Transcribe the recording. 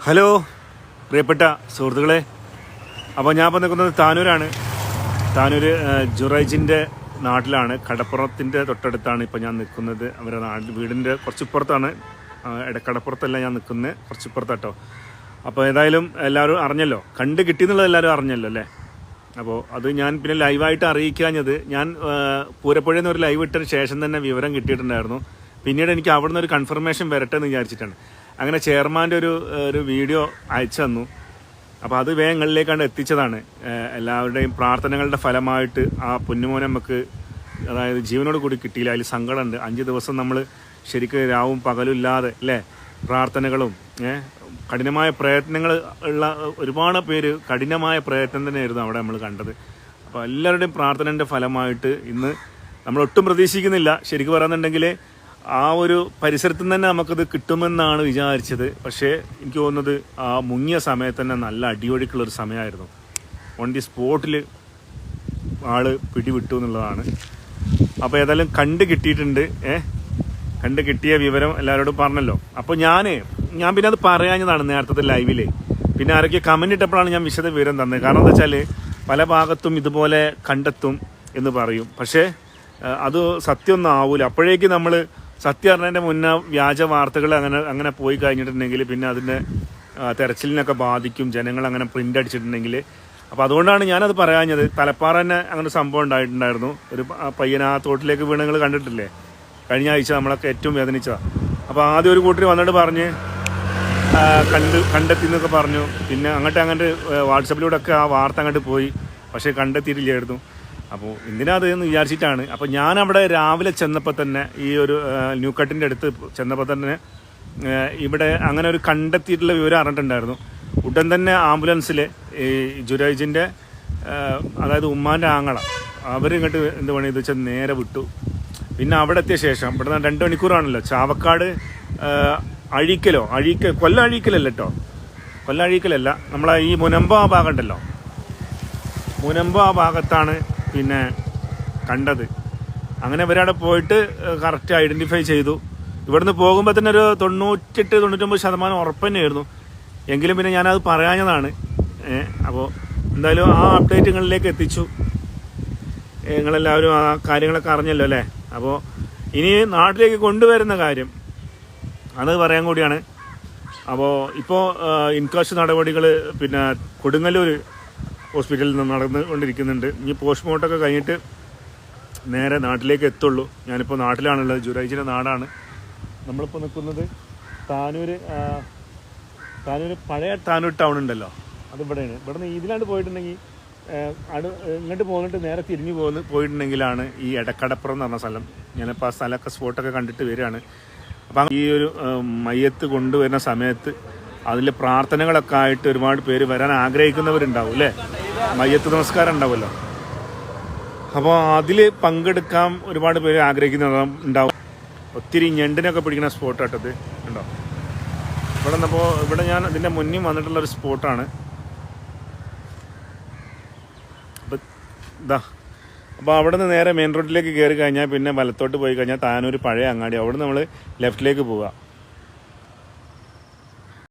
Hello പ്രിയപ്പെട്ട സുഹൃത്തുക്കളെ, അപ്പോൾ ഞാൻ ഇപ്പോൾ നിൽക്കുന്നത് താനൂരാണ്. താനൂർ ജുറൈജിൻ്റെ നാട്ടിലാണ്. കടപ്പുറത്തിൻ്റെ തൊട്ടടുത്താണ് ഇപ്പോൾ ഞാൻ നിൽക്കുന്നത്. അവരുടെ വീടിൻ്റെ കുറച്ചിപ്പുറത്താണ്, കടപ്പുറത്തല്ല ഞാൻ നിൽക്കുന്നത്, കുറച്ചിപ്പുറത്താട്ടോ. അപ്പോൾ ഏതായാലും എല്ലാവരും അറിഞ്ഞല്ലോ, കണ്ട് കിട്ടിയെന്നുള്ളത് എല്ലാവരും അറിഞ്ഞല്ലോ അല്ലേ. അപ്പോൾ അത് ഞാൻ പിന്നെ ലൈവായിട്ട് അറിയിക്കാഞ്ഞത്, ഞാൻ പൂരപ്പുഴയിൽ നിന്ന് ഒരു ലൈവ് ഇട്ടതിന് ശേഷം തന്നെ വിവരം കിട്ടിയിട്ടുണ്ടായിരുന്നു. പിന്നീട് എനിക്ക് അവിടെ നിന്ന് ഒരു കൺഫർമേഷൻ വരട്ടെ എന്ന് വിചാരിച്ചിട്ടാണ്. അങ്ങനെ ചെയർമാൻ്റെ ഒരു വീഡിയോ അയച്ചു തന്നു. അപ്പോൾ അത് വേഗങ്ങളിലേക്കാണ്ട് എത്തിച്ചതാണ്. എല്ലാവരുടെയും പ്രാർത്ഥനകളുടെ ഫലമായിട്ട് ആ പൊന്നുമോനെ നമുക്ക്, അതായത് ജീവനോട് കൂടി കിട്ടിയില്ല. അതിൽ സങ്കടമുണ്ട്. 5 ദിവസം നമ്മൾ ശരിക്കും രാവും പകലും ഇല്ലാതെ അല്ലേ, പ്രാർത്ഥനകളും കഠിനമായ പ്രയത്നങ്ങൾ ഉള്ള ഒരുപാട് പേര് കഠിനമായ പ്രയത്നം തന്നെയായിരുന്നു അവിടെ നമ്മൾ കണ്ടത്. അപ്പോൾ എല്ലാവരുടെയും പ്രാർത്ഥനയുടെ ഫലമായിട്ട് ഇന്ന് നമ്മളൊട്ടും പ്രതീക്ഷിക്കുന്നില്ല. ശരിക്കും പറയുന്നുണ്ടെങ്കിൽ ആ ഒരു പരിസരത്ത് നിന്ന് തന്നെ നമുക്കത് കിട്ടുമെന്നാണ് വിചാരിച്ചത്. പക്ഷേ എനിക്ക് തോന്നുന്നത് ആ മുങ്ങിയ സമയത്ത് തന്നെ നല്ല അടിയൊഴുക്കുള്ളൊരു സമയമായിരുന്നു. ഓൺ ദി സ്പോട്ടിൽ ആള് പിടിവിട്ടു എന്നുള്ളതാണ്. അപ്പോൾ ഏതായാലും കണ്ട് കിട്ടിയിട്ടുണ്ട്. കണ്ട് കിട്ടിയ വിവരം എല്ലാവരോടും പറഞ്ഞല്ലോ. അപ്പോൾ ഞാൻ പിന്നെ അത് പറയാഞ്ഞതാണ് നേരത്തെ ലൈവിൽ. പിന്നെ ആരൊക്കെ കമൻ്റ് ഇട്ടപ്പോഴാണ് ഞാൻ വിശദ വിവരം തന്നത്. കാരണം എന്താ വെച്ചാൽ പല ഭാഗത്തും ഇതുപോലെ കണ്ടെത്തും എന്ന് പറയും, പക്ഷേ അത് സത്യമൊന്നും ആവൂല. അപ്പോഴേക്ക് നമ്മൾ സത്യം അറിഞ്ഞതിൻ്റെ മുന്നേ വ്യാജ വാർത്തകൾ അങ്ങനെ പോയി കഴിഞ്ഞിട്ടുണ്ടെങ്കിൽ പിന്നെ അതിൻ്റെ തെരച്ചിലിനൊക്കെ ബാധിക്കും. ജനങ്ങൾ അങ്ങനെ പ്രിൻ്റ് അടിച്ചിട്ടുണ്ടെങ്കിൽ. അപ്പോൾ അതുകൊണ്ടാണ് ഞാനത് പറയാഞ്ഞത്. തലപ്പാറ തന്നെ അങ്ങനെ സംഭവം ഉണ്ടായിട്ടുണ്ടായിരുന്നു. ഒരു പയ്യൻ ആ തോട്ടിലേക്ക് വീണ് നിങ്ങൾ കണ്ടിട്ടില്ലേ, കഴിഞ്ഞ ആഴ്ച നമ്മളൊക്കെ ഏറ്റവും വേദനിച്ചതാണ്. അപ്പോൾ ആദ്യം ഒരു കൂട്ടർ വന്നിട്ട് പറഞ്ഞ് കണ്ടെത്തി എന്നൊക്കെ പറഞ്ഞു. പിന്നെ അങ്ങോട്ട് വാട്സപ്പിലൂടെ ഒക്കെ ആ വാർത്ത അങ്ങോട്ട് പോയി, പക്ഷേ കണ്ടെത്തിയിട്ടില്ലായിരുന്നു. അപ്പോൾ എന്തിനാ അത് എന്ന് വിചാരിച്ചിട്ടാണ്. അപ്പോൾ ഞാനവിടെ രാവിലെ ചെന്നപ്പോൾ തന്നെ, ഈ ഒരു ന്യൂ കട്ടിൻ്റെ അടുത്ത് ചെന്നപ്പോൾ തന്നെ ഇവിടെ അങ്ങനെ ഒരു കണ്ടെത്തിയിട്ടുള്ള വിവരം അറിഞ്ഞിട്ടുണ്ടായിരുന്നു. ഉടൻ തന്നെ ആംബുലൻസിൽ ഈ ജുറൈജിൻ്റെ, അതായത് ഉമ്മാൻ്റെ ആങ്ങള, അവരിങ്ങോട്ട് എന്ത് പണിയെന്ന് വെച്ചാൽ നേരെ വിട്ടു. പിന്നെ അവിടെ എത്തിയ ശേഷം ഇവിടെ നിന്ന് 2 മണിക്കൂറാണല്ലോ, ചാവക്കാട് കൊല്ലം അഴീക്കലല്ല കേട്ടോ, കൊല്ലം അഴീക്കലല്ല, നമ്മളെ ഈ മുനമ്പ ആ ഭാഗം ഉണ്ടല്ലോ, മുനമ്പ ആ ഭാഗത്താണ് പിന്നെ കണ്ടത്. അങ്ങനെ ഇവരവിടെ പോയിട്ട് കറക്റ്റ് ഐഡൻറ്റിഫൈ ചെയ്തു. ഇവിടുന്ന് പോകുമ്പോൾ തന്നെ ഒരു 98-99% ഉറപ്പ് തന്നെയായിരുന്നു. എങ്കിലും പിന്നെ ഞാനത് പറയാഞ്ഞതാണ്. അപ്പോൾ എന്തായാലും ആ അപ്ഡേറ്റുകളിലേക്ക് എത്തിച്ചു. നിങ്ങളെല്ലാവരും ആ കാര്യങ്ങളൊക്കെ അറിഞ്ഞല്ലോ അല്ലേ. അപ്പോൾ ഇനി നാട്ടിലേക്ക് കൊണ്ടുവരുന്ന കാര്യം അത് പറയാൻ കൂടിയാണ്. അപ്പോൾ ഇപ്പോൾ ഇൻക്വസ്റ്റ് നടപടികൾ പിന്നെ കൊടുങ്ങല്ലൂർ ഹോസ്പിറ്റലിൽ നിന്ന് നടന്നുകൊണ്ടിരിക്കുന്നുണ്ട്. ഇനി പോസ്റ്റ്മോർട്ടമൊക്കെ കഴിഞ്ഞിട്ട് നേരെ നാട്ടിലേക്ക് എത്തുള്ളൂ. ഞാനിപ്പോൾ നാട്ടിലാണുള്ളത്, ജുറൈജിൻ്റെ നാടാണ്. നമ്മളിപ്പോൾ നിൽക്കുന്നത് താനൂർ പഴയ താനൂർ ടൗൺ ഉണ്ടല്ലോ, അതിവിടെയാണ്. ഇവിടുന്ന് ഇതിലാണ്ട് പോയിട്ടുണ്ടെങ്കിൽ ഇങ്ങോട്ട് പോന്നിട്ട് നേരെ തിരിഞ്ഞു പോയിട്ടുണ്ടെങ്കിലാണ് ഈ എടക്കടപ്പുറം എന്ന് പറഞ്ഞ സ്ഥലം. ഞാനിപ്പോൾ ആ സ്ഥലമൊക്കെ സ്പോട്ടൊക്കെ കണ്ടിട്ട് വരികയാണ്. അപ്പം ഈ ഒരു മയ്യത്ത് കൊണ്ടുവരുന്ന സമയത്ത് അതിൽ പ്രാർത്ഥനകളൊക്കെ ആയിട്ട് ഒരുപാട് പേര് വരാൻ ആഗ്രഹിക്കുന്നവരുണ്ടാവും അല്ലേ, മയ്യത്ത് നമസ്കാരം ഉണ്ടാവുമല്ലോ. അപ്പോൾ അതിൽ പങ്കെടുക്കാൻ ഒരുപാട് പേര് ആഗ്രഹിക്കുന്നവരുണ്ടാവും. ഒത്തിരി ഞണ്ടിനൊക്കെ പിടിക്കുന്ന സ്പോട്ടാട്ടത് ഉണ്ടോ. ഇവിടെ ഞാൻ ഇതിൻ്റെ മുന്നിൽ വന്നിട്ടുള്ളൊരു സ്പോട്ടാണ്. അപ്പോൾ അവിടെ നിന്ന് നേരെ മെയിൻ റോഡിലേക്ക് കയറി കഴിഞ്ഞാൽ പിന്നെ വലത്തോട്ട് പോയി കഴിഞ്ഞാൽ താനൂർ പഴയ അങ്ങാടി, അവിടെ നമ്മൾ ലെഫ്റ്റിലേക്ക് പോവുക.